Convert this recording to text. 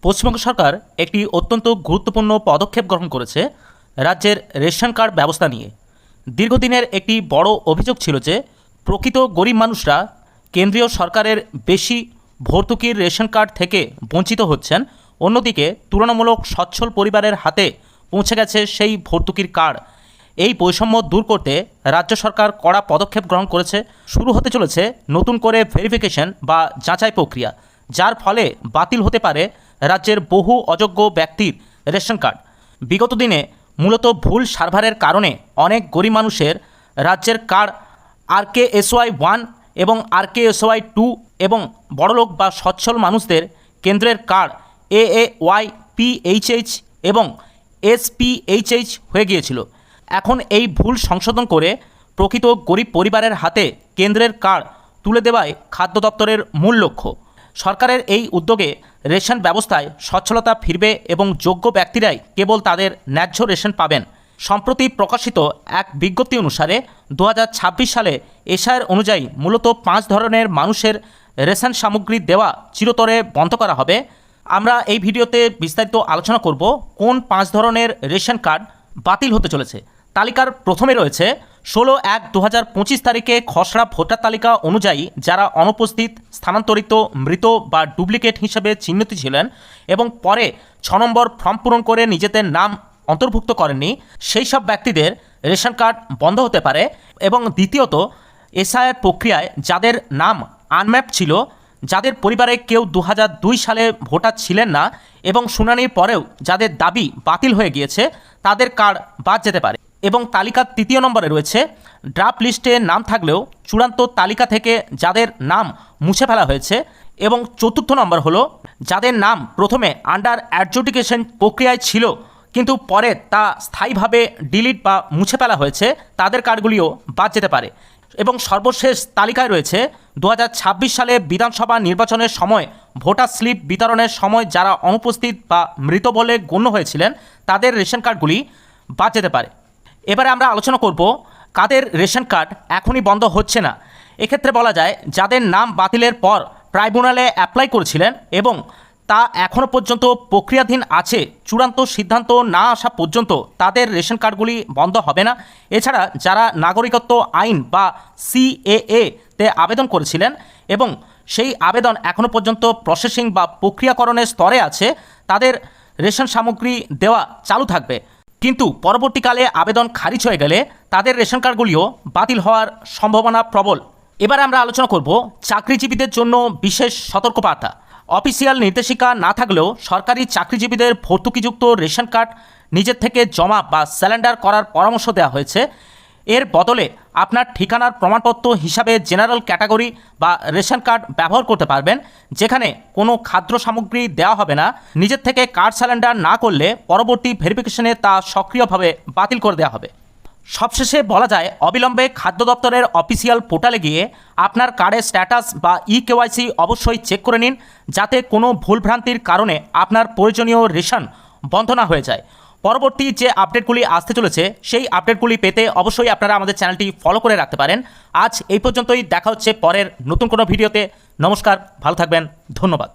পশ্চিমবঙ্গ সরকার একটি অত্যন্ত গুরুত্বপূর্ণ পদক্ষেপ গ্রহণ করেছে রাজ্যের রেশন কার্ড ব্যবস্থা নিয়ে। দীর্ঘদিনের একটি বড় অভিযোগ ছিল যে প্রকৃত গরিব মানুষরা কেন্দ্রীয় সরকারের বেশি ভর্তুকির রেশন কার্ড থেকে বঞ্চিত হচ্ছেন, অন্যদিকে তুলনামূলক সচ্ছল পরিবারের হাতে পৌঁছে গেছে সেই ভর্তুকির কার্ড। এই বৈষম্য দূর করতে রাজ্য সরকার কড়া পদক্ষেপ গ্রহণ করেছে। শুরু হতে চলেছে নতুন করে ভেরিফিকেশন বা যাচাই প্রক্রিয়া, যার ফলে বাতিল হতে পারে রাজ্যের বহু অযোগ্য ব্যক্তির রেশন কার্ড। বিগত দিনে মূলত ভুল সার্ভারের কারণে অনেক গরিব মানুষের রাজ্যের কার্ড RKSY 1 এবং RKSY 2 এবং বড়লোক বা সচ্ছল মানুষদের কেন্দ্রের কার্ড AAY PHH এবং SPHH হয়ে গিয়েছিল। এখন এই ভুল সংশোধন করে প্রকৃত গরিব পরিবারের হাতে কেন্দ্রের কার্ড তুলে দেওয়াই খাদ্য দপ্তরের মূল লক্ষ্য। সরকারের এই উদ্যোগে রেশন ব্যবস্থায় সচ্ছলতা ফিরবে এবং যোগ্য ব্যক্তিরাই কেবল তাদের ন্যায্য রেশন পাবেন। সম্প্রতি প্রকাশিত এক বিজ্ঞপ্তি অনুসারে 2026 সালে এসআইয়ের অনুযায়ী মূলত 5 ধরনের মানুষের রেশন সামগ্রী দেওয়া চিরতরে বন্ধ করা হবে। আমরা এই ভিডিওতে বিস্তারিত আলোচনা করব কোন 5 ধরনের রেশন কার্ড বাতিল হতে চলেছে। তালিকার প্রথমে রয়েছে 16/1/2025 তারিখে খসড়া ভোটার তালিকা অনুযায়ী যারা অনুপস্থিত, স্থানান্তরিত, মৃত বা ডুপ্লিকেট হিসেবে চিহ্নিত ছিলেন এবং পরে 6 নম্বর ফর্ম পূরণ করে নিজেদের নাম অন্তর্ভুক্ত করেননি, সেই সব ব্যক্তিদের রেশন কার্ড বন্ধ হতে পারে। এবং দ্বিতীয়ত, এসআইআর প্রক্রিয়ায় যাদের নাম আনম্যাপ ছিল, যাদের পরিবারে কেউ 2002 সালে ভোটার ছিলেন না এবং শুনানির পরেও যাদের দাবি বাতিল হয়ে গিয়েছে, তাদের কার্ড বাদ যেতে পারে। এবং তালিকার 3 নম্বরে রয়েছে ড্রাফট লিস্টে নাম থাকলেও চূড়ান্ত তালিকা থেকে যাদের নাম মুছে ফেলা হয়েছে। এবং 4 নম্বর হলো যাদের নাম প্রথমে আন্ডার অ্যাডজুডিকেশন প্রক্রিয়ায় ছিল কিন্তু পরে তা স্থায়ীভাবে ডিলিট বা মুছে ফেলা হয়েছে, তাদের কার্ডগুলিও বাদ যেতে পারে। এবং সর্বশেষ তালিকায় রয়েছে 2026 সালে বিধানসভা নির্বাচনের সময় ভোটার স্লিপ বিতরণের সময় যারা অনুপস্থিত বা মৃত বলে গণ্য হয়েছিলেন, তাদের রেশন কার্ডগুলি বাদ যেতে পারে। এবারে আমরা আলোচনা করব কাদের রেশন কার্ড এখনই বন্ধ হচ্ছে না। এক্ষেত্রে বলা যায় যাদের নাম বাতিলের পর ট্রাইব্যুনালে অ্যাপ্লাই করেছিলেন এবং তা এখনও পর্যন্ত প্রক্রিয়াধীন আছে, চূড়ান্ত সিদ্ধান্ত না আসা পর্যন্ত তাদের রেশন কার্ডগুলি বন্ধ হবে না। এছাড়া যারা নাগরিকত্ব আইন বা CAA-তে আবেদন করেছিলেন এবং সেই আবেদন এখনও পর্যন্ত প্রসেসিং বা প্রক্রিয়াকরণের স্তরে আছে, তাদের রেশন সামগ্রী দেওয়া চালু থাকবে। কিন্তু পরবর্তীকালে আবেদন খারিজ হয়ে গেলে তাদের রেশন কার্ডগুলিও বাতিল হওয়ার সম্ভাবনা প্রবল। এবারে আমরা আলোচনা করব চাকরিজীবীদের জন্য বিশেষ সতর্কবার্তা। অফিসিয়াল নির্দেশিকা না থাকলেও সরকারি চাকরিজীবীদের ভর্তুকিযুক্ত রেশন কার্ড নিজের থেকে জমা বা স্যালেন্ডার করার পরামর্শ দেওয়া হয়েছে। এর বদলে আপনার ঠিকানার প্রমাণপত্র হিসাবে জেনারেল ক্যাটাগরি বা রেশন কার্ড ব্যবহার করতে পারবেন, যেখানে কোনো খাদ্য সামগ্রী দেওয়া হবে না। নিজের থেকে কার্ড স্যালেন্ডার না করলে পরবর্তী ভেরিফিকেশনে তা সক্রিয়ভাবে বাতিল করে দেওয়া হবে। সবশেষে বলা যায় অবিলম্বে খাদ্য দপ্তরের অফিসিয়াল পোর্টালে গিয়ে আপনার কার্ডের স্ট্যাটাস বা EKYC অবশ্যই চেক করে নিন, যাতে কোনো ভুলভ্রান্তির কারণে আপনার প্রয়োজনীয় রেশন বন্ধ না হয়ে যায়। পরবর্তী যে আপডেটগুলি আসতে চলেছে সেই আপডেটগুলি পেতে অবশ্যই আপনারা আমাদের চ্যানেলটি ফলো করে রাখতে পারেন। আজ এই পর্যন্তই, দেখা হচ্ছে পরের নতুন কোনো ভিডিওতে। নমস্কার, ভালো থাকবেন, ধন্যবাদ।